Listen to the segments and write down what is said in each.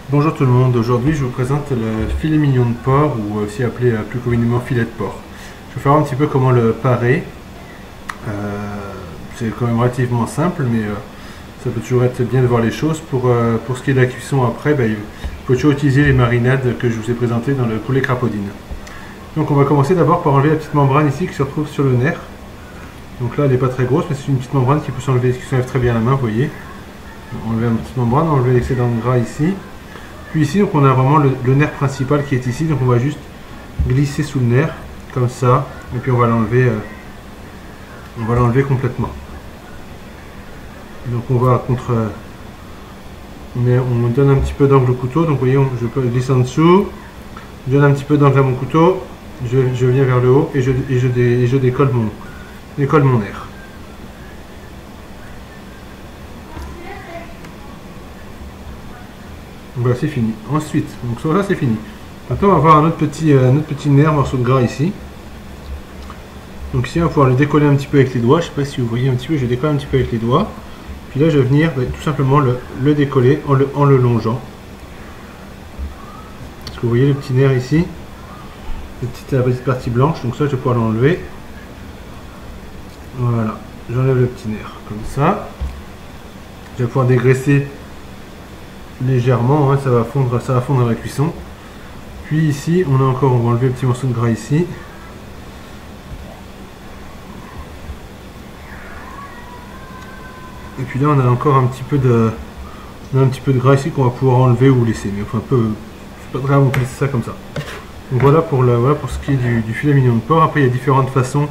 Bonjour tout le monde, aujourd'hui je vous présente le filet mignon de porc ou aussi appelé plus communément filet de porc. Je vais faire un petit peu comment le parer. C'est quand même relativement simple mais ça peut toujours être bien de voir les choses. Pour ce qui est de la cuisson après, il faut toujours utiliser les marinades que je vous ai présentées dans le poulet crapaudine. Donc on va commencer d'abord par enlever la petite membrane ici qui se retrouve sur le nerf. Donc là elle n'est pas très grosse mais c'est une petite membrane qui peut s'enlever, qui s'enlève très bien à la main, vous voyez. Enlever la petite membrane, enlever l'excédent de gras ici. Puis ici, donc on a vraiment le nerf principal qui est ici, donc on va juste glisser sous le nerf, comme ça, et puis on va l'enlever complètement. Donc on va on donne un petit peu d'angle au couteau, donc vous voyez, je peux glisser en dessous, je donne un petit peu d'angle à mon couteau, je viens vers le haut et je décolle mon nerf. Voilà, c'est fini. Ensuite, donc ça c'est fini. Maintenant on va avoir un autre petit nerf, morceau de gras ici. Donc ici on va pouvoir le décoller un petit peu avec les doigts. Je ne sais pas si vous voyez un petit peu, je décolle un petit peu avec les doigts. Puis là je vais venir tout simplement le décoller en le longeant. Parce que vous voyez le petit nerf ici, la petite partie blanche, donc ça je vais pouvoir l'enlever. Voilà, j'enlève le petit nerf comme ça. Je vais pouvoir dégraisser légèrement, hein, ça va fondre à la cuisson. Puis ici on va enlever le petit morceau de gras ici. Et puis là on a encore un petit peu de gras ici qu'on va pouvoir enlever ou laisser, mais enfin c'est pas grave, on peut laisser ça comme ça. Donc voilà pour ce qui est du filet mignon de porc. Après il y a différentes façons,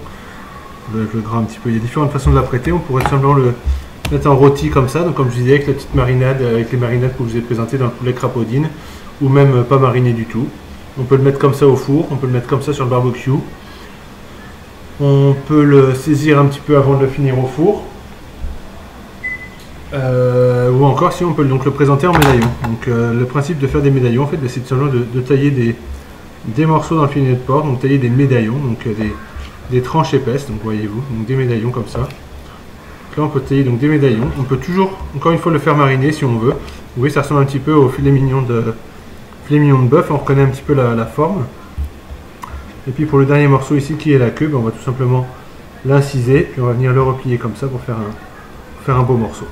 je le gras un petit peu, il y a différentes façons de l'apprêter. On pourrait simplement le mettre en rôti comme ça, donc comme je disais avec la petite marinade, avec les marinades que je vous ai présentées dans le poulet crapaudine, ou même pas mariné du tout. On peut le mettre comme ça au four, on peut le mettre comme ça sur le barbecue. On peut le saisir un petit peu avant de le finir au four. Ou encore si on peut donc le présenter en médaillon. Donc le principe de faire des médaillons, en fait, c'est simplement de tailler des morceaux dans le filet de porc, donc tailler des médaillons, donc des tranches épaisses, donc voyez-vous, donc des médaillons comme ça. Là on peut tailler donc des médaillons, on peut toujours, encore une fois, le faire mariner si on veut. Vous voyez, ça ressemble un petit peu au filet mignon de bœuf, on reconnaît un petit peu la forme. Et puis pour le dernier morceau ici qui est la queue, on va tout simplement l'inciser, puis on va venir le replier comme ça pour faire un beau morceau.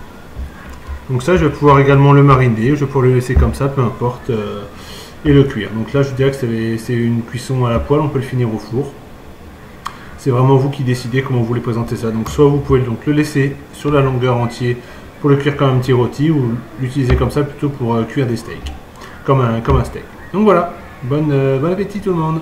Donc ça je vais pouvoir également le mariner, je vais pouvoir le laisser comme ça, peu importe, et le cuire. Donc là je dirais que c'est une cuisson à la poêle, on peut le finir au four. C'est vraiment vous qui décidez comment vous voulez présenter ça. Donc soit vous pouvez donc le laisser sur la longueur entière pour le cuire comme un petit rôti, ou l'utiliser comme ça plutôt pour cuire des steaks, comme un steak. Donc voilà, bon appétit tout le monde.